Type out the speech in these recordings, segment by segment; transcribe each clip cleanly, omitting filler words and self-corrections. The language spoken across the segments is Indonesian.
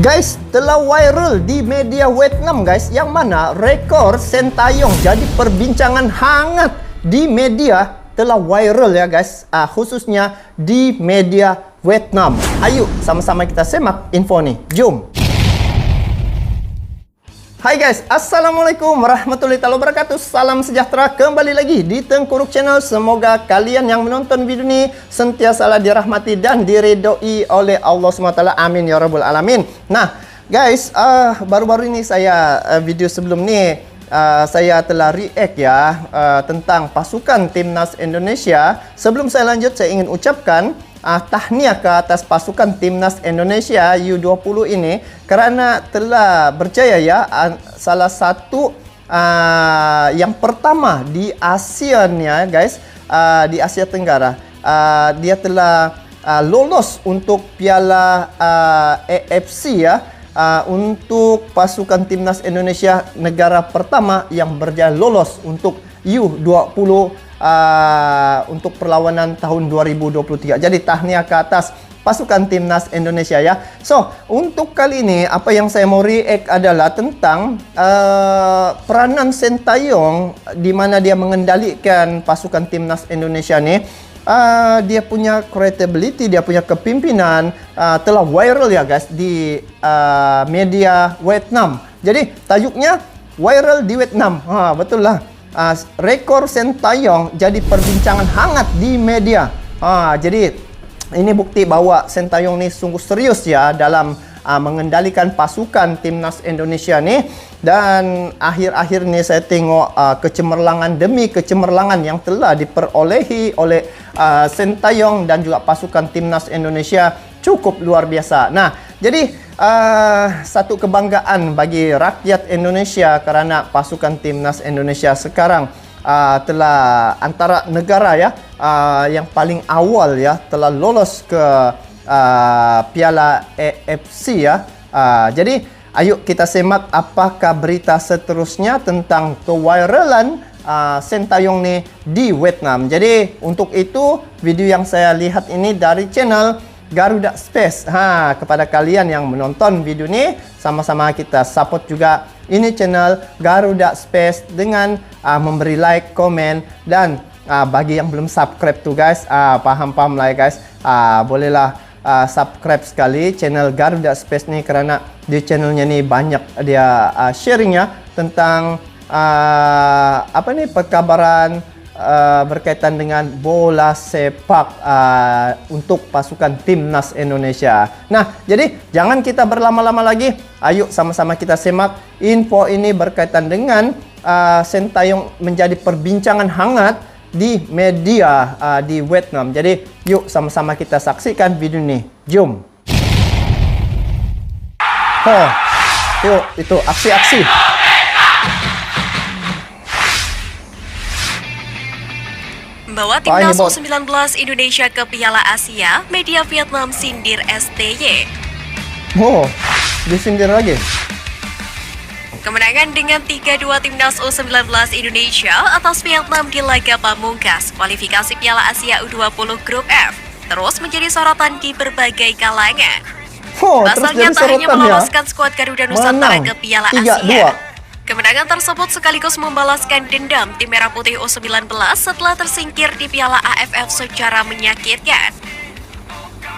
Guys, telah viral di media Vietnam guys, yang mana rekor Sintayong jadi perbincangan hangat di media, telah viral ya guys, khususnya di media Vietnam. Ayo sama-sama kita semak info nih, jom. Hai guys, Assalamualaikum warahmatullahi wabarakatuh. Salam sejahtera kembali lagi di Tengku Ruk Channel. Semoga kalian yang menonton video ini sentiasa dirahmati dan diridhoi oleh Allah SWT. Amin ya rabbal alamin. Nah guys, baru-baru ini saya video sebelum ni saya telah react ya tentang pasukan timnas Indonesia. Sebelum saya lanjut, saya ingin ucapkan tahniah ke atas pasukan timnas Indonesia U20 ini kerana telah berjaya ya, salah satu yang pertama di ASEAN ya guys, di Asia Tenggara. Dia telah lolos untuk Piala AFC ya. Untuk pasukan timnas Indonesia, negara pertama yang berjaya lolos untuk U20 untuk perlawanan tahun 2023. Jadi tahniah ke atas pasukan timnas Indonesia ya. So, untuk kali ini apa yang saya mau react adalah tentang peranan Sintayong di mana dia mengendalikan pasukan timnas Indonesia ni. Dia punya credibility, dia punya kepimpinan telah viral ya guys di media Vietnam. Jadi tajuknya viral di Vietnam. Betul lah. Rekor Sintayong jadi perbincangan hangat di media. Jadi ini bukti bahawa Sintayong ni sungguh serius ya dalam mengendalikan pasukan timnas Indonesia ni. Dan akhir-akhir ni saya tengok kecemerlangan demi kecemerlangan yang telah diperolehi oleh Sintayong dan juga pasukan timnas Indonesia cukup luar biasa. Nah, jadi satu kebanggaan bagi rakyat Indonesia kerana pasukan timnas Indonesia sekarang telah antara negara ya yang paling awal ya telah lolos ke Piala AFC ya. Jadi ayo kita semak apakah berita seterusnya tentang keviralan Sintayong ni di Vietnam. Jadi untuk itu video yang saya lihat ini dari channel Garuda Space. Kepada kalian yang menonton video ni, sama-sama kita support juga ini channel Garuda Space dengan memberi like, komen, dan bagi yang belum subscribe tu guys, paham-paham lah ya guys, bolehlah subscribe sekali channel Garuda Space ni kerana di channelnya ni banyak dia sharingnya tentang apa ni, perkabaran berkaitan dengan bola sepak untuk pasukan timnas Indonesia. Nah, jadi jangan kita berlama-lama lagi. Ayo sama-sama kita semak info ini berkaitan dengan Sintayong menjadi perbincangan hangat di media di Vietnam. Jadi yuk sama-sama kita saksikan video ini. Jom. Yuk, itu aksi-aksi. Membawa timnas U19 Indonesia ke Piala Asia, media Vietnam sindir STY. Disindir lagi. Kemenangan dengan 3-2 timnas U19 Indonesia atas Vietnam di laga pamungkas kualifikasi Piala Asia U20 Grup F terus menjadi sorotan di berbagai kalangan. Pasalnya tak hanya meloloskan skuad Garuda Nusantara ke Piala Asia. Kemenangan tersebut sekaligus membalaskan dendam tim Merah Putih U19 setelah tersingkir di Piala AFF secara menyakitkan.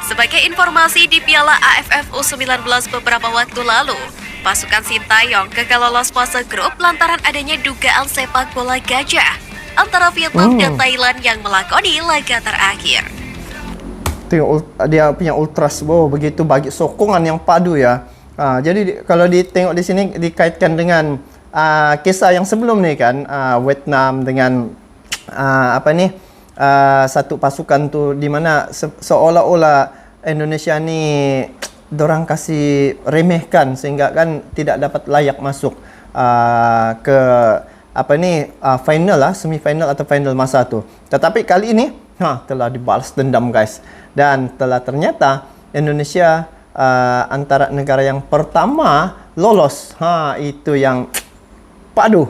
Sebagai informasi, di Piala AFF U19 beberapa waktu lalu, pasukan Sintayong gagal lolos fase grup lantaran adanya dugaan sepak bola gajah antara Vietnam dan Thailand yang melakoni laga terakhir. Tengok dia punya ultras, begitu bagi sokongan yang padu ya. Jadi kalau ditengok di sini dikaitkan dengan kisah yang sebelum ni kan, Vietnam dengan apa ni, satu pasukan tu di mana seolah-olah Indonesia ni dorang kasih remehkan sehingga kan tidak dapat layak masuk ke apa ni, final lah, semifinal atau final masa tu. Tetapi kali ini telah dibalas dendam guys, dan telah ternyata Indonesia antara negara yang pertama lolos. Itu yang padu.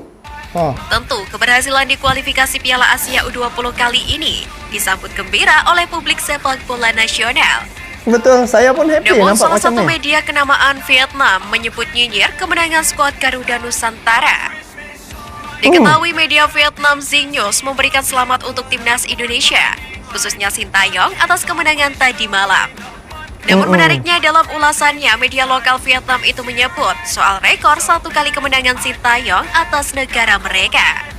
Tentu keberhasilan di kualifikasi Piala Asia U20 kali ini disambut gembira oleh publik sepak bola nasional. Betul, saya pun happy Namun nampak salah macam satu ni. media kenamaan Vietnam menyebut nyinyir kemenangan skuad Garuda Nusantara. Diketahui media Vietnam Zing News memberikan selamat untuk timnas Indonesia, khususnya Sintayong atas kemenangan tadi malam. Namun menariknya dalam ulasannya, media lokal Vietnam itu menyebut soal rekor 1 kali kemenangan Sintayong atas negara mereka.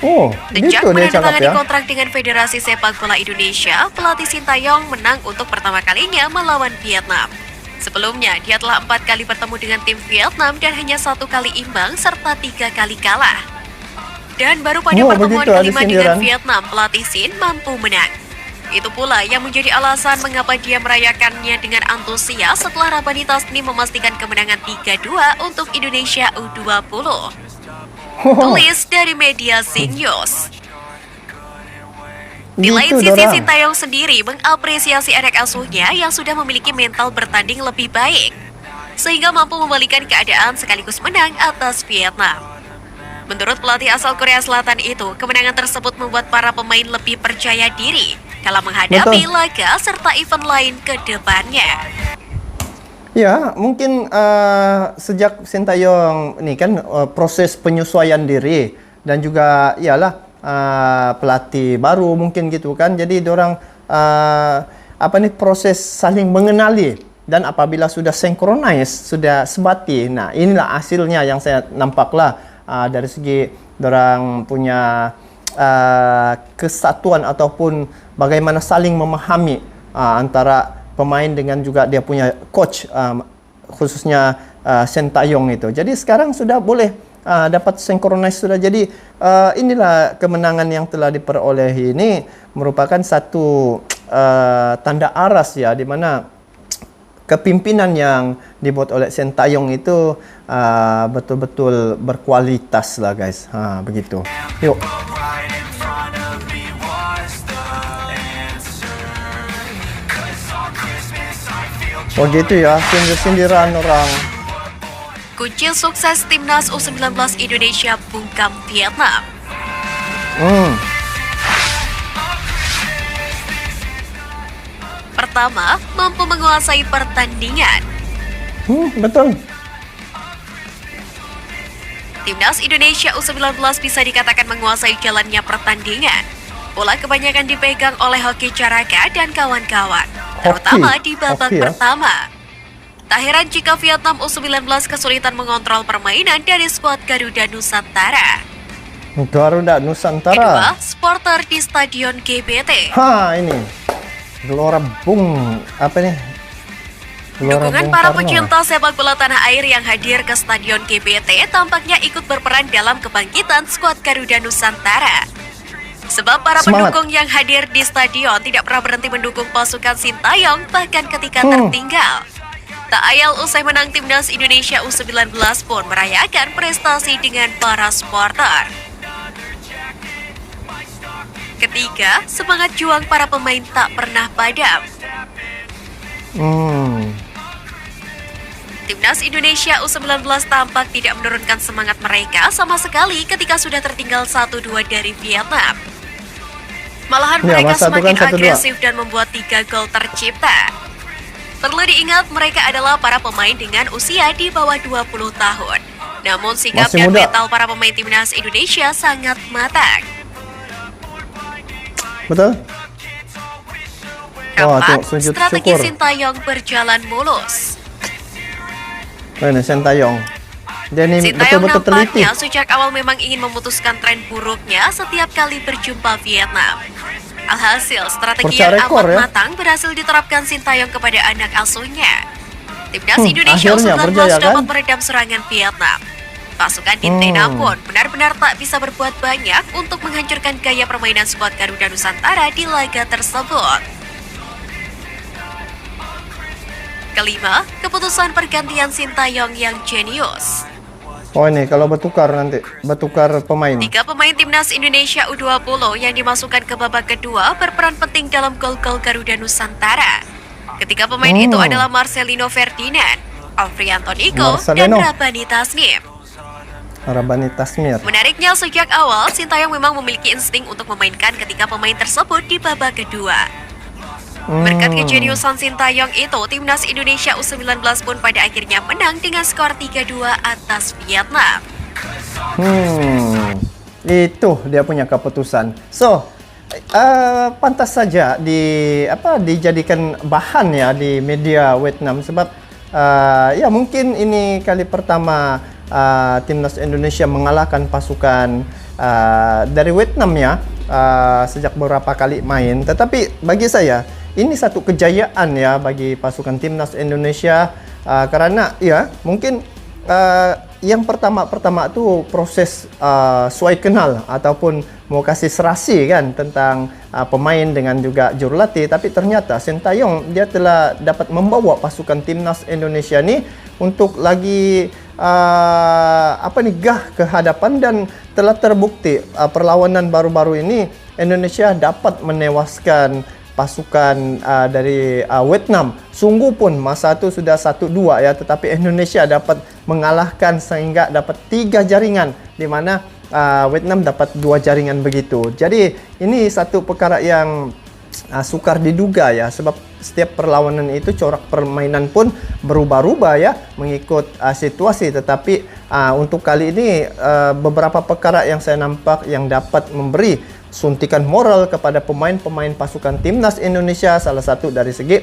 Oh, Sejak gitu dia cakap menandatangani ya. kontrak dengan Federasi Sepak Bola Indonesia, pelatih Sintayong menang untuk pertama kalinya melawan Vietnam. Sebelumnya, dia telah 4 kali bertemu dengan tim Vietnam dan hanya 1 kali imbang serta 3 kali kalah. Dan baru pada pertemuan begitu, ada kelima dengan sindiran. Vietnam, pelatih Sin mampu menang. Itu pula yang menjadi alasan mengapa dia merayakannya dengan antusias setelah Rabani Tasnim memastikan kemenangan 3-2 untuk Indonesia U20. Tulis dari media Zing News. Di lain Gitu, sisi, dorang. Sintayong sendiri mengapresiasi anak asuhnya yang sudah memiliki mental bertanding lebih baik, sehingga mampu membalikan keadaan sekaligus menang atas Vietnam. Menurut pelatih asal Korea Selatan itu, kemenangan tersebut membuat para pemain lebih percaya diri dalam menghadapi Betul. laga serta event lain ke depannya. Ya, mungkin sejak Sintayong ini kan proses penyesuaian diri dan juga iyalah pelatih baru mungkin gitu kan. Jadi diorang proses saling mengenali dan apabila sudah synchronize, sudah sebati. Nah, inilah hasilnya yang saya nampaklah dari segi diorang punya kesatuan ataupun bagaimana saling memahami antara pemain dengan juga dia punya coach, khususnya Sintayong itu. Jadi sekarang sudah boleh dapat synchronize sudah. Jadi inilah kemenangan yang telah diperolehi ini merupakan satu tanda aras ya, di mana kepimpinan yang dibuat oleh Sintayong itu betul-betul berkualitas lah guys. Begitu. Yuk. Oh gitu ya, sindir-sindiran orang. Kunci sukses timnas U19 Indonesia bungkam Vietnam. Pertama, mampu menguasai pertandingan. Betul. Timnas Indonesia U19 bisa dikatakan menguasai jalannya pertandingan. Bola kebanyakan dipegang oleh Hoki Caraka dan kawan-kawan, terutama di babak Hoki ya. pertama. Tak heran jika Vietnam U19 kesulitan mengontrol permainan dari skuad Garuda Nusantara. Garuda Nusantara. Kedua, supporter di Stadion GBT. Ini. Gelora Bung apa nih? Gelora Dukungan Bung para Karno. pecinta sepak bola tanah air yang hadir ke Stadion GBT tampaknya ikut berperan dalam kebangkitan skuad Garuda Nusantara. Sebab para Semangat. pendukung yang hadir di stadion tidak pernah berhenti mendukung pasukan Sintayong bahkan ketika tertinggal. Tak ayal usai menang timnas Indonesia U19 pun merayakan prestasi dengan para supporter. Ketiga, semangat juang para pemain tak pernah padam. Timnas Indonesia U19 tampak tidak menurunkan semangat mereka sama sekali ketika sudah tertinggal 1-2 dari Vietnam. Malahan Ya, mereka masa itu semakin kan 1-2. agresif dan membuat 3 gol tercipta. Perlu diingat mereka adalah para pemain dengan usia di bawah 20 tahun. Namun sikap Masih dan muda. mental para pemain timnas Indonesia sangat matang. Betul? Keempat, sujud strategi syukur. Sintayong berjalan mulus. Ini Sintayong. Dia ini Sintayong betul-betul teliti. nampaknya sejak awal memang ingin memutuskan tren buruknya setiap kali berjumpa Vietnam. Alhasil, strategi Percaya yang rekor, amat ya. matang berhasil diterapkan Sintayong kepada anak asuhnya. Timnas akhirnya Indonesia U19 berjaya, kan? dapat meredam serangan Vietnam. Pasukan Dintena pun benar-benar tak bisa berbuat banyak untuk menghancurkan gaya permainan skuad Garuda Nusantara di laga tersebut. Kelima, keputusan pergantian Sintayong yang jenius. Oh ini kalau bertukar nanti, bertukar pemain. 3 pemain timnas Indonesia U20 yang dimasukkan ke babak kedua berperan penting dalam gol-gol Garuda Nusantara. Ketiga pemain itu adalah Marcelino Ferdinand, Alfrianto Nico, dan Marcelino. Rabani Tasnim. Rabani Tasmir. Menariknya sejak awal, Sintayong memang memiliki insting untuk memainkan ketiga pemain tersebut di babak kedua. Berkat kejeniusan Sintayong itu, timnas Indonesia U19 pun pada akhirnya menang dengan skor 3-2 atas Vietnam. Itu dia punya keputusan. So, pantas saja dijadikan bahan ya di media Vietnam sebab ya mungkin ini kali pertama timnas Indonesia mengalahkan pasukan dari Vietnam ya sejak beberapa kali main. Tetapi bagi saya ini satu kejayaan ya bagi pasukan timnas Indonesia karena ya mungkin yang pertama tuh proses suai kenal ataupun mau kasih serasi kan tentang pemain dengan juga jurulatih, tapi ternyata Sintayong dia telah dapat membawa pasukan timnas Indonesia ni untuk lagi gah ke hadapan dan telah terbukti perlawanan baru-baru ini Indonesia dapat menewaskan pasukan dari Vietnam. Sungguh pun masa itu sudah 1-2 ya, tetapi Indonesia dapat mengalahkan sehingga dapat 3 jaringan di mana Vietnam dapat 2 jaringan begitu. Jadi ini satu perkara yang sukar diduga ya, sebab setiap perlawanan itu corak permainan pun berubah-ubah ya mengikut situasi. Tetapi untuk kali ini beberapa perkara yang saya nampak yang dapat memberi suntikan moral kepada pemain-pemain pasukan timnas Indonesia. Salah satu dari segi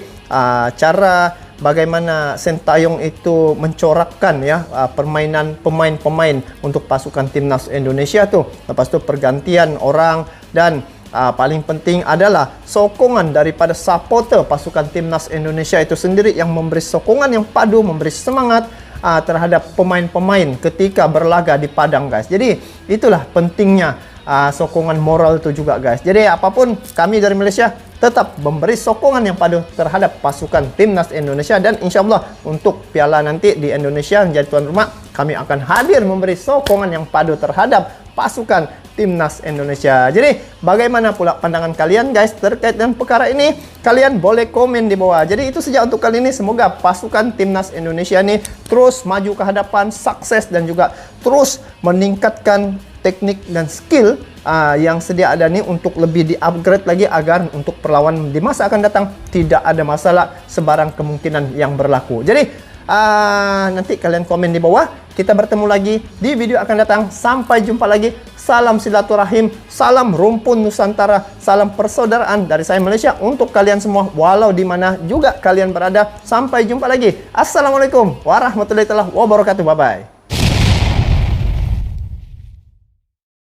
cara bagaimana Sintayong itu mencorakkan ya permainan pemain-pemain untuk pasukan timnas Indonesia tuh. Lepas tu pergantian orang dan paling penting adalah sokongan daripada supporter pasukan timnas Indonesia itu sendiri yang memberi sokongan yang padu, memberi semangat terhadap pemain-pemain ketika berlaga di padang guys. Jadi itulah pentingnya sokongan moral itu juga guys. Jadi apapun kami dari Malaysia tetap memberi sokongan yang padu terhadap pasukan timnas Indonesia, dan insyaAllah untuk piala nanti di Indonesia menjadi tuan rumah kami akan hadir memberi sokongan yang padu terhadap pasukan timnas Indonesia. Jadi bagaimana pula pandangan kalian guys terkait dengan perkara ini? Kalian boleh komen di bawah. Jadi itu saja untuk kali ini. Semoga pasukan timnas Indonesia ini terus maju ke hadapan, sukses dan juga terus meningkatkan teknik dan skill yang sedia ada nih untuk lebih di-upgrade lagi agar untuk perlawanan di masa akan datang tidak ada masalah sebarang kemungkinan yang berlaku. Jadi nanti kalian komen di bawah. Kita bertemu lagi di video akan datang. Sampai jumpa lagi. Salam silaturahim, salam rumpun Nusantara, salam persaudaraan dari saya Malaysia untuk kalian semua walau di mana juga kalian berada. Sampai jumpa lagi. Assalamualaikum warahmatullahi wabarakatuh. Bye bye.